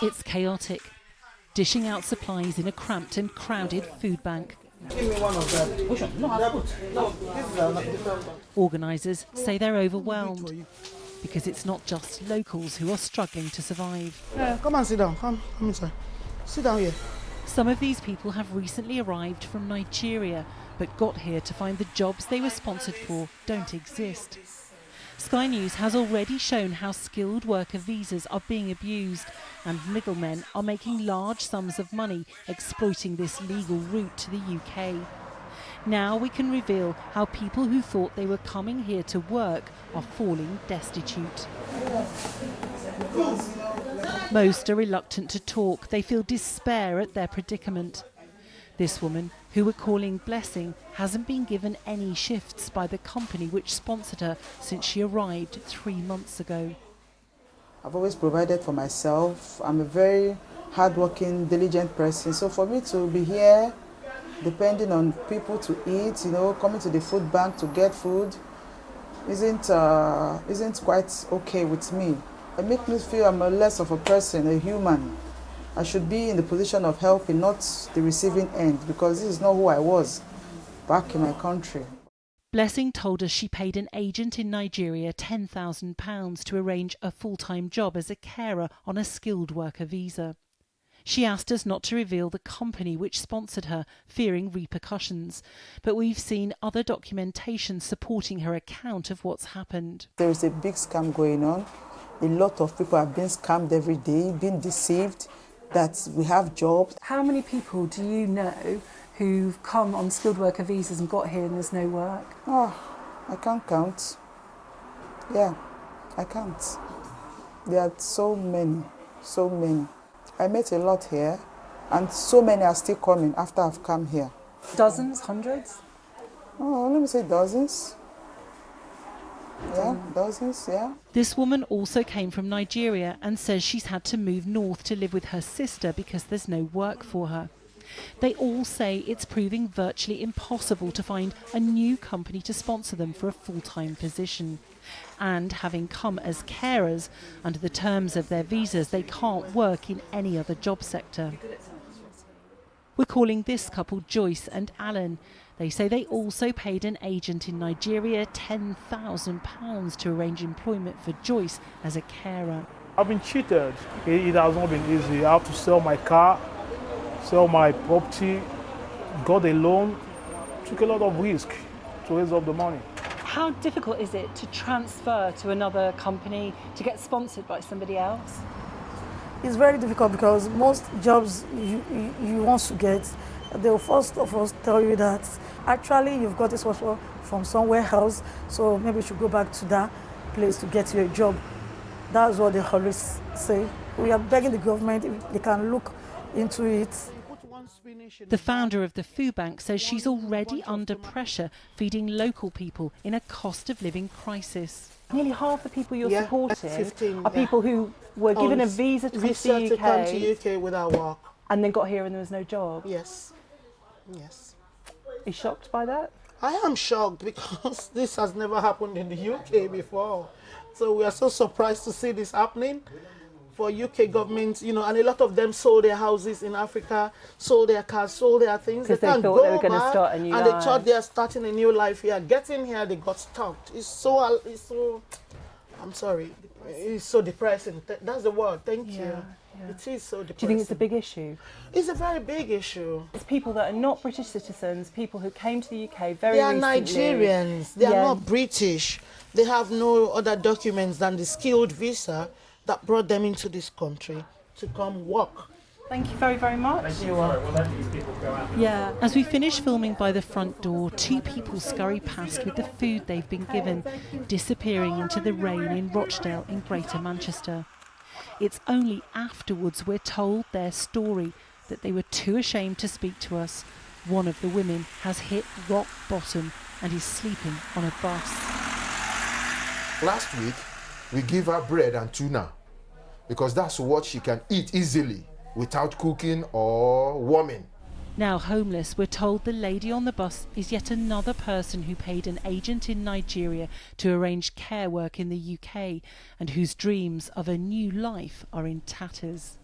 It's chaotic, dishing out supplies in a cramped and crowded food bank. Give me one of that. Which one? No, this is a different one. Organisers say they're overwhelmed because it's not just locals who are struggling to survive. Come and sit down. Come inside. Sit down here. Some of these people have recently arrived from Nigeria, but got here to find the jobs they were sponsored for don't exist. Sky News has already shown how skilled worker visas are being abused, and middlemen are making large sums of money exploiting this legal route to the UK. Now we can reveal how people who thought they were coming here to work are falling destitute. Most are reluctant to talk. They feel despair at their predicament. This woman, who we're calling Blessing, hasn't been given any shifts by the company which sponsored her since she arrived 3 months ago. I've always provided for myself. I'm a very hardworking, diligent person. So for me to be here, depending on people to eat, coming to the food bank to get food, isn't quite okay with me. It makes me feel I'm less of a person, a human. I should be in the position of helping, not the receiving end, because this is not who I was back in my country. Blessing told us she paid an agent in Nigeria £10,000 to arrange a full-time job as a carer on a skilled worker visa. She asked us not to reveal the company which sponsored her, fearing repercussions, but we've seen other documentation supporting her account of what's happened. There is a big scam going on. A lot of people are being scammed every day, being deceived that we have jobs. How many people do you know who've come on skilled worker visas and got here and there's no work? Oh, I can't count. Yeah, I can't. There are so many. I met a lot here, and so many are still coming after I've come here. Dozens, hundreds? Oh, let me say dozens. Yeah, dozens, yeah. This woman also came from Nigeria and says she's had to move north to live with her sister because there's no work for her. They all say it's proving virtually impossible to find a new company to sponsor them for a full-time position. And having come as carers, under the terms of their visas, they can't work in any other job sector. We're calling this couple Joyce and Alan. They say they also paid an agent in Nigeria £10,000 to arrange employment for Joyce as a carer. I've been cheated. It has not been easy. I have to sell my car, sell my property, got a loan, took a lot of risk to raise up the money. How difficult is it to transfer to another company, to get sponsored by somebody else? It's very difficult because most jobs you want to get, they'll first of all tell you that actually you've got this offer from somewhere else, so maybe you should go back to that place to get you a job. That's what they always say. We are begging the government if they can look into it. The founder of the food bank says she's already under pressure feeding local people in a cost of living crisis. Nearly half the people you're supporting 15, are people who were given a visa to come to the UK without work. And then got here and there was no job. Yes. Are you shocked by that? I am shocked because this has never happened in the UK before. So we are so surprised to see this happening. For UK government, and a lot of them sold their houses in Africa, sold their cars, sold their things. Because they thought they were going to start a new life. And they thought they are starting a new life here. Getting here, they got stuck. It's so, I'm sorry, it's so depressing. That's the word, thank you. Yeah. It is so depressing. Do you think it's a big issue? It's a very big issue. It's people that are not British citizens, people who came to the UK They are recently. Nigerians, they are not British. They have no other documents than the skilled visa that brought them into this country to come work. Thank you very, very much. Thank you. We'll let these people go out. Yeah. As we finish filming by the front door, 2 people scurry past with the food they've been given, disappearing into the rain in Rochdale in Greater Manchester. It's only afterwards we're told their story, that they were too ashamed to speak to us. One of the women has hit rock bottom and is sleeping on a bus. Last week, we give her bread and tuna because that's what she can eat easily without cooking or warming. Now homeless, we're told the lady on the bus is yet another person who paid an agent in Nigeria to arrange care work in the UK and whose dreams of a new life are in tatters.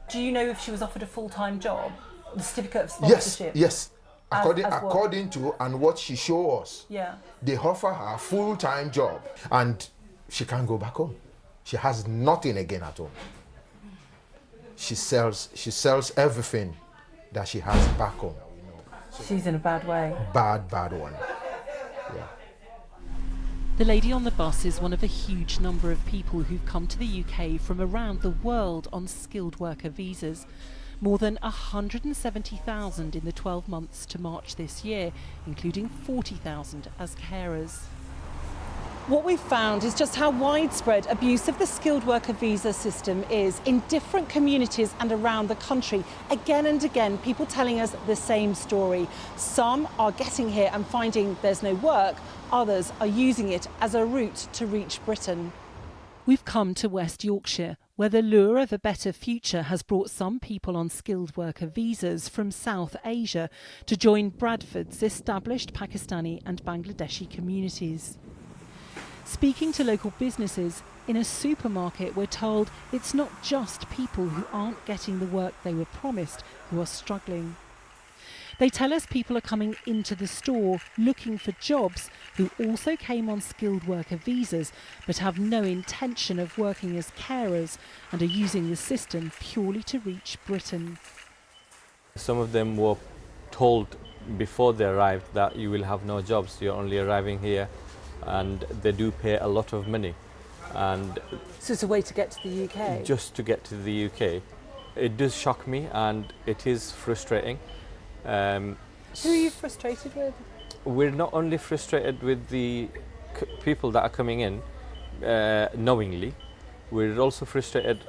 Do you know if she was offered a full-time job? The certificate of Yes, sponsorship? yes. According, as what? according to and what she showed us, Yeah. they offer her a full-time job and she can't go back home. She has nothing again at home. She sells everything that she has back home. She's in a bad way. Bad one. Yeah. The lady on the bus is one of a huge number of people who've come to the UK from around the world on skilled worker visas. More than 170,000 in the 12 months to March this year, including 40,000 as carers. What we've found is just how widespread abuse of the skilled worker visa system is in different communities and around the country. Again and again, people telling us the same story. Some are getting here and finding there's no work. Others are using it as a route to reach Britain. We've come to West Yorkshire, where the lure of a better future has brought some people on skilled worker visas from South Asia to join Bradford's established Pakistani and Bangladeshi communities. Speaking to local businesses, in a supermarket we're told it's not just people who aren't getting the work they were promised who are struggling. They tell us people are coming into the store looking for jobs who also came on skilled worker visas but have no intention of working as carers and are using the system purely to reach Britain. Some of them were told before they arrived that you will have no jobs, you're only arriving here, and they do pay a lot of money. And So it's a way to get to the UK? just to get to the UK. It does shock me and it is frustrating. Who are you frustrated with? We're not only frustrated with the people that are coming in knowingly, we're also frustrated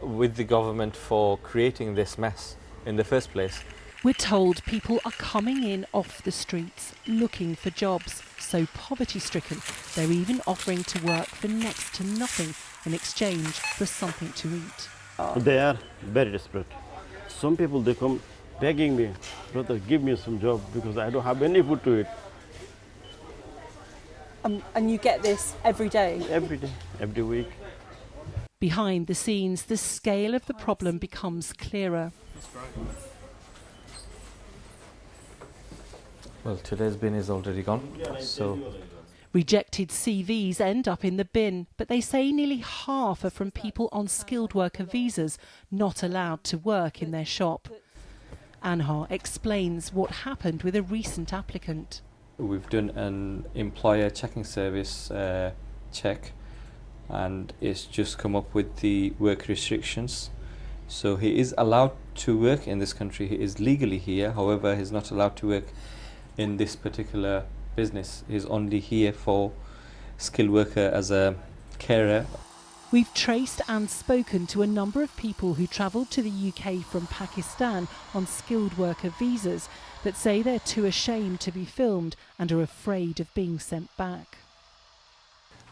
with the government for creating this mess in the first place. We're told people are coming in off the streets looking for jobs, so poverty-stricken they're even offering to work for next to nothing in exchange for something to eat. They are very desperate. Some people, they come begging me, brother, give me some job because I don't have any food to eat. And you get this every day? Every day, every week. Behind the scenes, the scale of the problem becomes clearer. Well, today's bin is already gone, so Rejected CVs end up in the bin, but they say nearly half are from people on skilled worker visas not allowed to work in their shop. Anhar explains what happened with a recent applicant. we've done an employer checking service check, and it's just come up with the work restrictions. So he is allowed to work in this country, he is legally here, however he's not allowed to work in this particular business. He's only here for skilled worker as a carer. We've traced and spoken to a number of people who travelled to the UK from Pakistan on skilled worker visas, but say they're too ashamed to be filmed and are afraid of being sent back.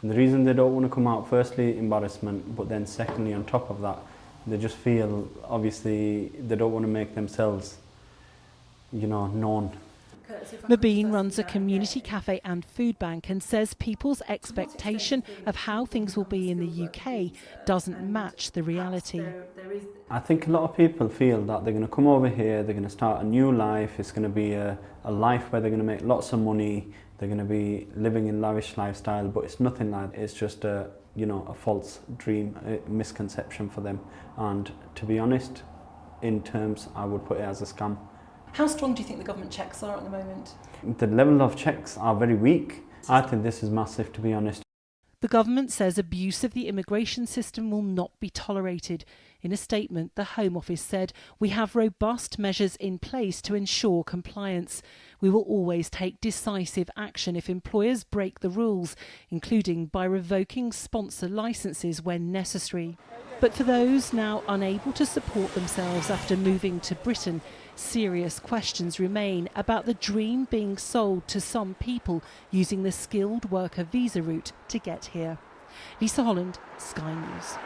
And the reason they don't want to come out, firstly, embarrassment, but then secondly, on top of that, they just feel, obviously, they don't want to make themselves, known. Mabeen runs a community cafe and food bank and says people's expectation of how things will be in the UK doesn't match the reality. I think a lot of people feel that they're going to come over here, they're going to start a new life, it's going to be a life where they're going to make lots of money, they're going to be living in lavish lifestyle, but it's nothing like that. It's just a false dream, a misconception for them. And to be honest, in terms, I would put it as a scam. How strong do you think the government checks are at the moment? The level of checks are very weak. I think this is massive, to be honest. The government says abuse of the immigration system will not be tolerated. In a statement, the Home Office said, "We have robust measures in place to ensure compliance. We will always take decisive action if employers break the rules, including by revoking sponsor licences when necessary." But for those now unable to support themselves after moving to Britain, serious questions remain about the dream being sold to some people using the skilled worker visa route to get here. Lisa Holland, Sky News.